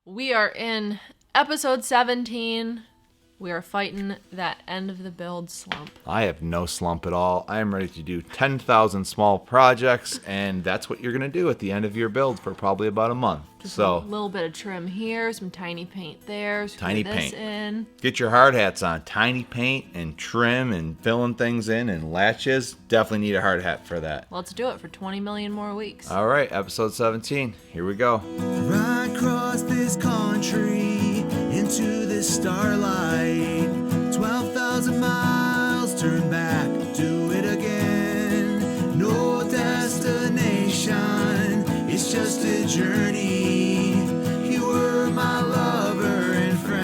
We are in episode 17. We are fighting that end of the build slump. I have no slump at all. I am ready to do 10,000 small projects, and that's what you're going to do at the end of your build for probably about a month. Just a little bit of trim here, some tiny paint there. Tiny this paint. in. Get your hard hats on. Tiny paint and trim and filling things in and latches. Definitely need a hard hat for that. Let's do it for 20 million more weeks. All right, episode 17. Here we go. Right across this country into the starlight, 12,000 miles, turn back, do it again. No destination, it's just a journey. You were my lover and friend.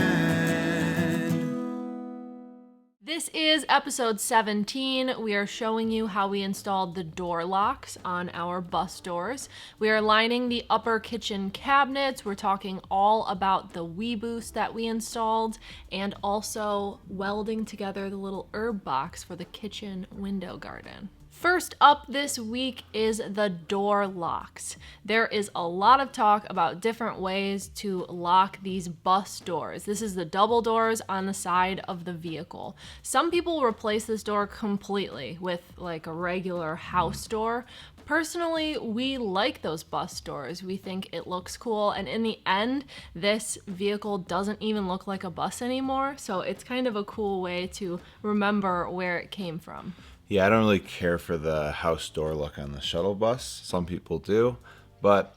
This is episode 17. We are showing you how we installed the door locks on our bus doors. We are lining the upper kitchen cabinets. We're talking all about the WeBoost that we installed and also welding together the little herb box for the kitchen window garden. First up this week is the door locks. There is a lot of talk about different ways to lock these bus doors. This is the double doors on the side of the vehicle. Some people replace this door completely with like a regular house door. Personally, we like those bus doors. We think it looks cool, and in the end, this vehicle doesn't even look like a bus anymore, so it's kind of a cool way to remember where it came from. Yeah, I don't really care for the house door look on the shuttle bus. Some people do, but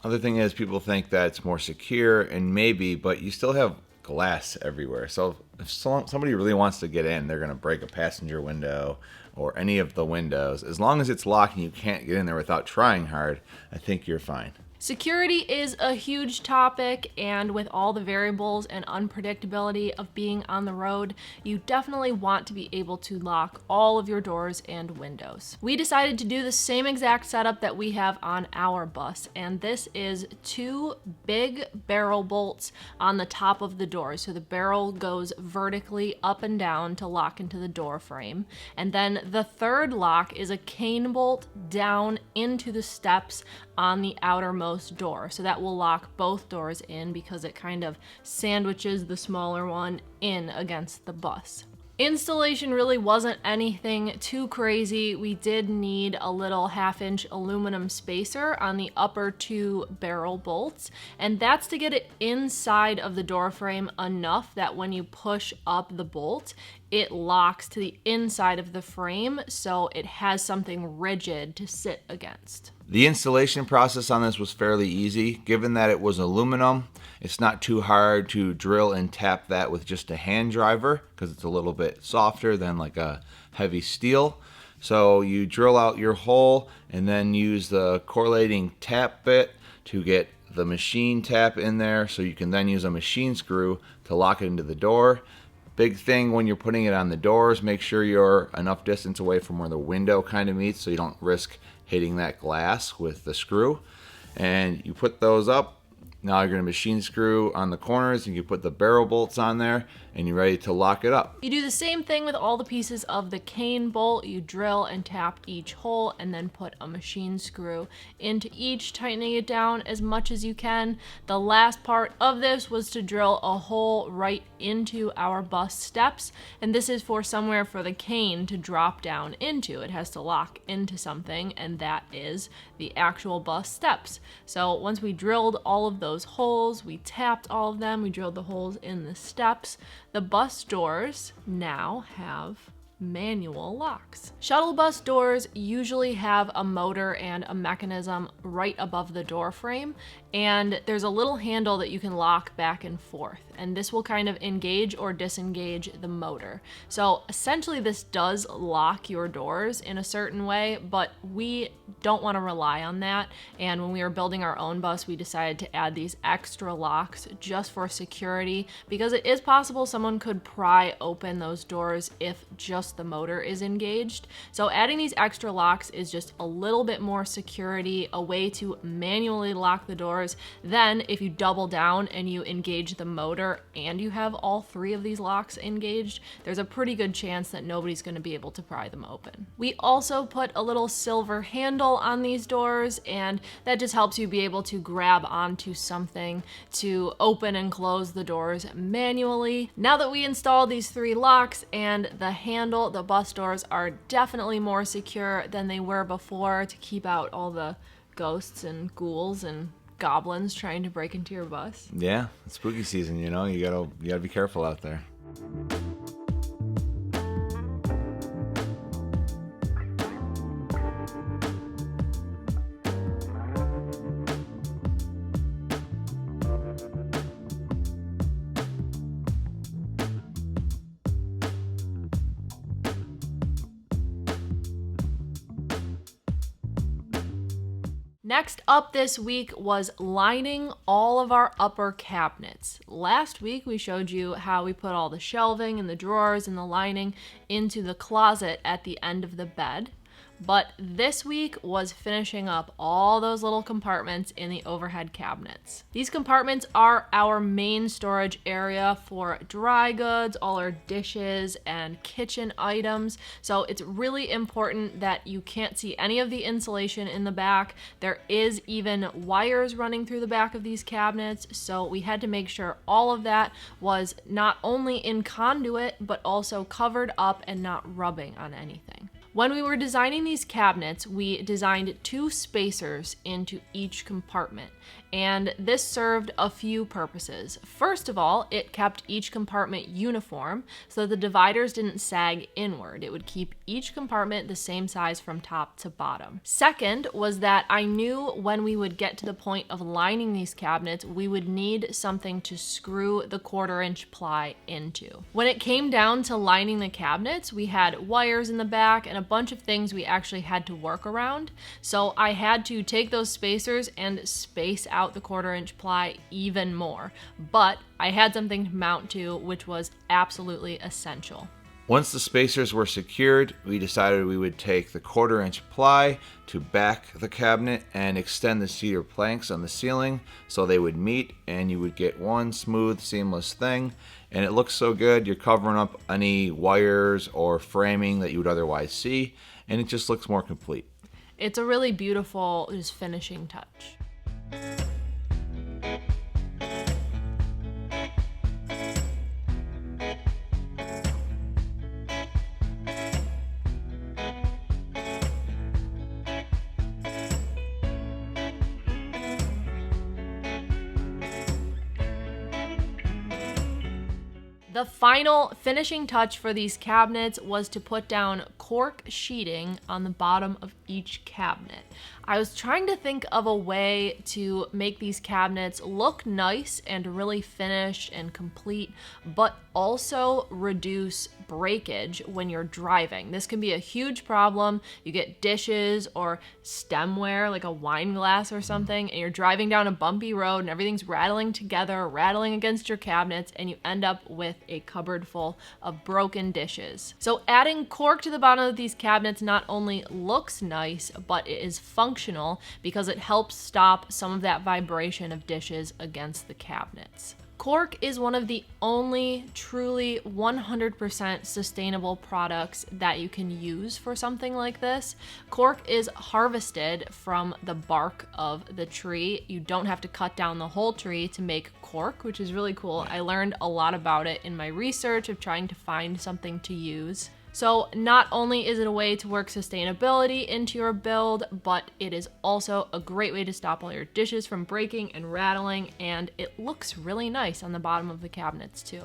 other thing is people think that it's more secure, and maybe, but you still have glass everywhere. So if somebody really wants to get in, they're going to break a passenger window or any of the windows. As long as it's locked and you can't get in there without trying hard, I think you're fine. Security is a huge topic, and with all the variables and unpredictability of being on the road, you definitely want to be able to lock all of your doors and windows. We decided to do the same exact setup that we have on our bus, and this is 2 big barrel bolts on the top of the door. So the barrel goes vertically up and down to lock into the door frame, and then the third lock is a cane bolt down into the steps on the outermost door. So that will lock both doors in because it kind of sandwiches the smaller one in against the bus. Installation really wasn't anything too crazy. We did need a little 1/2-inch aluminum spacer on the upper 2 barrel bolts, and that's to get it inside of the door frame enough that when you push up the bolt, it locks to the inside of the frame so it has something rigid to sit against. The installation process on this was fairly easy. Given that it was aluminum, it's not too hard to drill and tap that with just a hand driver because it's a little bit softer than like a heavy steel. So you drill out your hole and then use the correlating tap bit to get the machine tap in there, so you can then use a machine screw to lock it into the door. Big thing when you're putting it on the doors, make sure you're enough distance away from where the window kind of meets so you don't risk hitting that glass with the screw. And you put those up. Now you're going to machine screw on the corners, and you put the barrel bolts on there, and you're ready to lock it up. You do the same thing with all the pieces of the cane bolt. You drill and tap each hole and then put a machine screw into each, tightening it down as much as you can. The last part of this was to drill a hole right into our bus steps, and this is for somewhere for the cane to drop down into. It has to lock into something, and that is the actual bus steps. So once we drilled all of those holes, we tapped all of them, we drilled the holes in the steps. The bus doors now have manual locks. Shuttle bus doors usually have a motor and a mechanism right above the door frame, and there's a little handle that you can lock back and forth, and this will kind of engage or disengage the motor. So essentially this does lock your doors in a certain way, but we don't want to rely on that, and when we were building our own bus, we decided to add these extra locks just for security, because it is possible someone could pry open those doors if just the motor is engaged. So adding these extra locks is just a little bit more security, a way to manually lock the doors doors. Then if you double down and you engage the motor and you have all 3 of these locks engaged, there's a pretty good chance that nobody's going to be able to pry them open. We also put a little silver handle on these doors, and that just helps you be able to grab onto something to open and close the doors manually. Now that we installed these 3 locks and the handle, the bus doors are definitely more secure than they were before to keep out all the ghosts and ghouls and goblins trying to break into your bus. Yeah, it's spooky season, you know, you gotta be careful out there. Next up this week was lining all of our upper cabinets. Last week we showed you how we put all the shelving and the drawers and the lining into the closet at the end of the bed. But this week was finishing up all those little compartments in the overhead cabinets. These compartments are our main storage area for dry goods, all our dishes and kitchen items. So it's really important that you can't see any of the insulation in the back. There is even wires running through the back of these cabinets. So we had to make sure all of that was not only in conduit, but also covered up and not rubbing on anything. When we were designing these cabinets, we designed 2 spacers into each compartment, and this served a few purposes. First of all, it kept each compartment uniform so the dividers didn't sag inward. It would keep each compartment the same size from top to bottom. Second was that I knew when we would get to the point of lining these cabinets, we would need something to screw the 1/4-inch ply into. When it came down to lining the cabinets, we had wires in the back and a bunch of things we actually had to work around. So I had to take those spacers and space out the 1/4-inch ply even more. But I had something to mount to, which was absolutely essential. Once the spacers were secured, we decided we would take the 1/4-inch ply to back the cabinet and extend the cedar planks on the ceiling so they would meet and you would get one smooth, seamless thing. And it looks so good, you're covering up any wires or framing that you would otherwise see, and it just looks more complete. It's a really beautiful just finishing touch. The final finishing touch for these cabinets was to put down cork sheeting on the bottom of each cabinet. I was trying to think of a way to make these cabinets look nice and really finished and complete, but also reduce breakage when you're driving. This can be a huge problem. You get dishes or stemware, like a wine glass or something, and you're driving down a bumpy road and everything's rattling together, rattling against your cabinets, and you end up with a cupboard full of broken dishes. So adding cork to the bottom of these cabinets not only looks nice, but it is functional because it helps stop some of that vibration of dishes against the cabinets. Cork is one of the only truly 100% sustainable products that you can use for something like this. Cork is harvested from the bark of the tree. You don't have to cut down the whole tree to make cork, which is really cool. I learned a lot about it in my research of trying to find something to use. So not only is it a way to work sustainability into your build, but it is also a great way to stop all your dishes from breaking and rattling, and it looks really nice on the bottom of the cabinets too.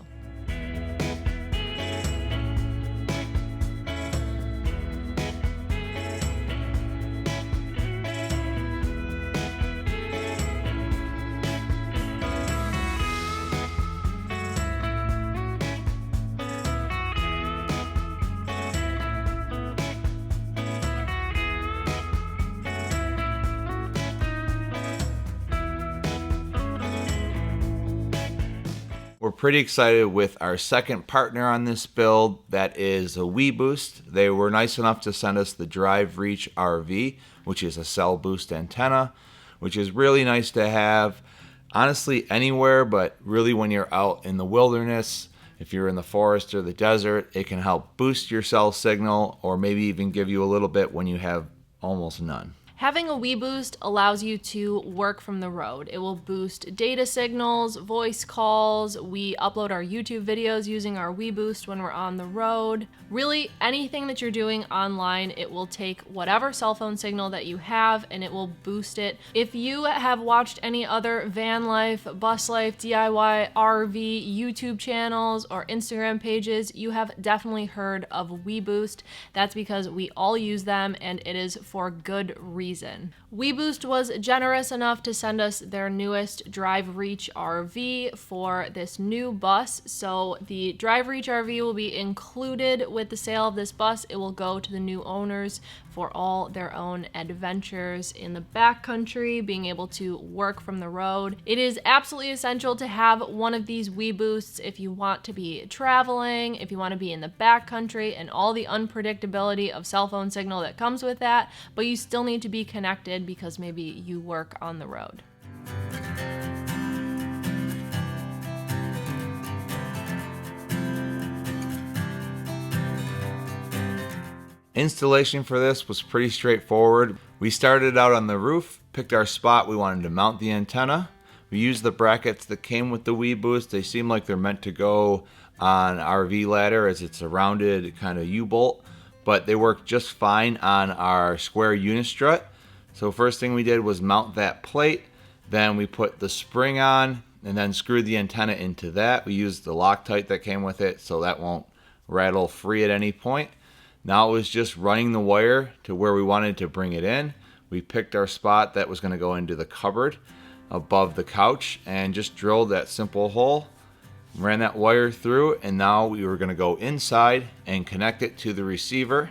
We're pretty excited with our second partner on this build, that is a WeBoost. They were nice enough to send us the Drive Reach RV, which is a cell boost antenna. which is really nice to have, honestly, anywhere, but really when you're out in the wilderness, if you're in the forest or the desert, it can help boost your cell signal or maybe even give you a little bit when you have almost none. Having a WeBoost allows you to work from the road. It will boost data signals, voice calls. We upload our YouTube videos using our WeBoost when we're on the road. Really, anything that you're doing online, it will take whatever cell phone signal that you have and it will boost it. If you have watched any other van life, bus life, DIY, RV, YouTube channels, or Instagram pages, you have definitely heard of WeBoost. That's because we all use them and it is for good reason. WeBoost was generous enough to send us their newest Drive Reach RV for this new bus. So the Drive Reach RV will be included with the sale of this bus. It will go to the new owners for all their own adventures in the backcountry, being able to work from the road. It is absolutely essential to have one of these WeBoosts if you want to be traveling, if you want to be in the backcountry and all the unpredictability of cell phone signal that comes with that, but you still need to be connected because maybe you work on the road. Installation for this was pretty straightforward. We started out on the roof, picked our spot we wanted to mount the antenna. We used the brackets that came with the WeBoost. They seem like they're meant to go on RV ladder as it's a rounded kind of U-bolt, but they work just fine on our square unistrut. So first thing we did was mount that plate, then we put the spring on and then screwed the antenna into that. We used the Loctite that came with it so that won't rattle free at any point. Now it was just running the wire to where we wanted to bring it in. We picked our spot that was going to go into the cupboard above the couch and just drilled that simple hole, ran that wire through, and now we were going to go inside and connect it to the receiver.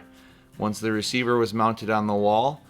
Once the receiver was mounted on the wall,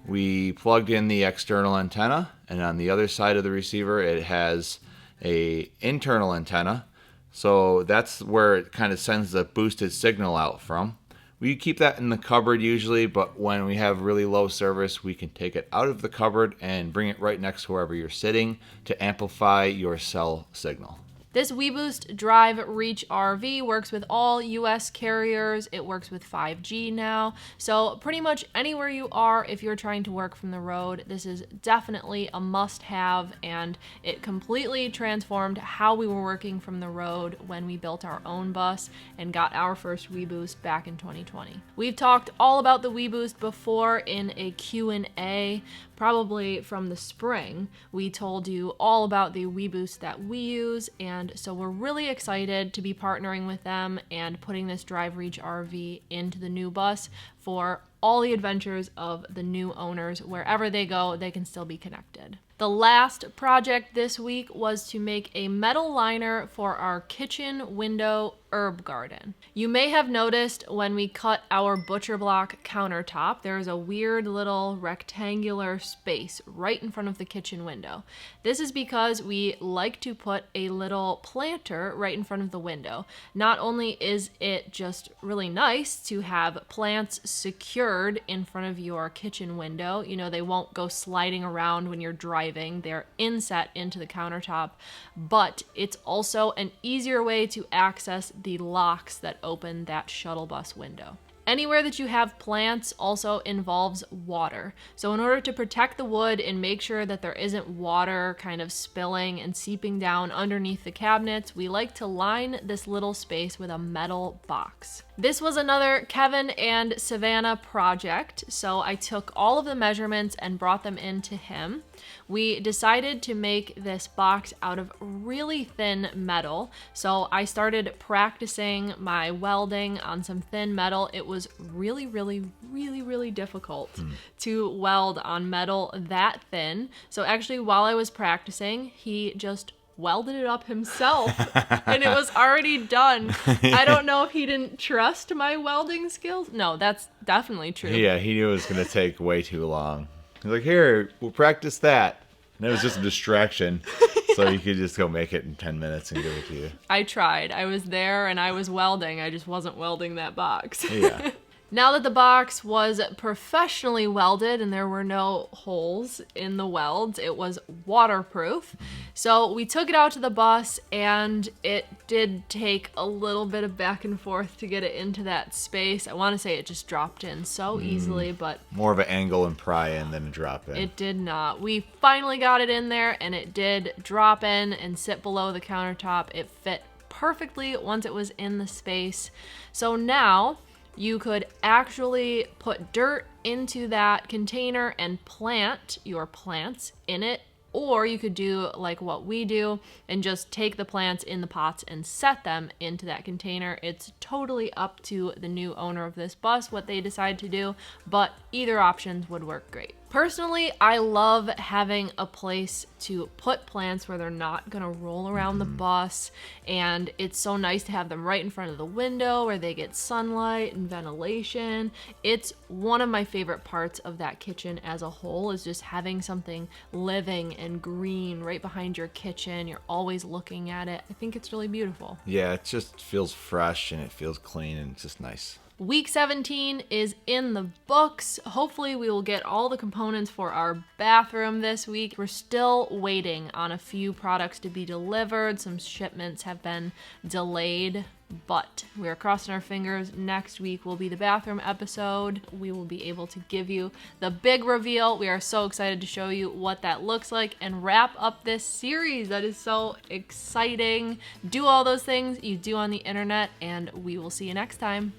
we plugged in the external antenna, and on the other side of the receiver it has a internal antenna, so that's where it kind of sends the boosted signal out from. We keep that in the cupboard usually, but when we have really low service, we can take it out of the cupboard and bring it right next to wherever you're sitting to amplify your cell signal. This WeBoost Drive Reach RV works with all US carriers. It works with 5G now. So pretty much anywhere you are, if you're trying to work from the road, this is definitely a must-have, and it completely transformed how we were working from the road when we built our own bus and got our first WeBoost back in 2020. We've talked all about the WeBoost before in a Q&A, probably from the spring. We told you all about the WeBoost that we use, and so we're really excited to be partnering with them and putting this Drive Reach RV into the new bus for all the adventures of the new owners. Wherever they go, they can still be connected. The last project this week was to make a metal liner for our kitchen window herb garden. You may have noticed when we cut our butcher block countertop, there's a weird little rectangular space right in front of the kitchen window. This is because we like to put a little planter right in front of the window. Not only is it just really nice to have plants secured in front of your kitchen window, you know, they won't go sliding around when you're driving, they're inset into the countertop, but it's also an easier way to access the locks that open that shuttle bus window. Anywhere that you have plants also involves water. So in order to protect the wood and make sure that there isn't water kind of spilling and seeping down underneath the cabinets, we like to line this little space with a metal box. This was another Kevin and Savannah project, so I took all of the measurements and brought them in to him. We decided to make this box out of really thin metal, so I started practicing my welding on some thin metal. It was really difficult to weld on metal that thin. So actually, while I was practicing, he just welded it up himself and it was already done. I don't know if he didn't trust my welding skills. No, that's definitely true. Yeah, he knew it was going to take way too long. He's like, here, we'll practice that. And it was just a distraction. So you could just go make it in 10 minutes and give it to you. I tried. I was there and I was welding. I just wasn't welding that box. Yeah. Now that the box was professionally welded and there were no holes in the welds, it was waterproof. So we took it out to the bus, and it did take a little bit of back and forth to get it into that space. I want to say it just dropped in so easily, but More of an angle and pry in than a drop in. it did not. We finally got it in there, and it did drop in and sit below the countertop. It fit perfectly once it was in the space. So now you could actually put dirt into that container and plant your plants in it, or you could do like what we do and just take the plants in the pots and set them into that container. It's totally up to the new owner of this bus what they decide to do, but either options would work great. Personally, I love having a place to put plants where they're not gonna roll around the bus, and it's so nice to have them right in front of the window where they get sunlight and ventilation. It's one of my favorite parts of that kitchen as a whole, is just having something living and green right behind your kitchen. You're always looking at it. I think it's really beautiful. Yeah, it just feels fresh and it feels clean and it's just nice. Week 17 is in the books. Hopefully we will get all the components for our bathroom this week. We're still waiting on a few products to be delivered. Some shipments have been delayed, but we're crossing our fingers. Next week will be the bathroom episode. We will be able to give you the big reveal. We are so excited to show you what that looks like and wrap up this series. That is so exciting. Do all those things you do on the internet, and we will see you next time.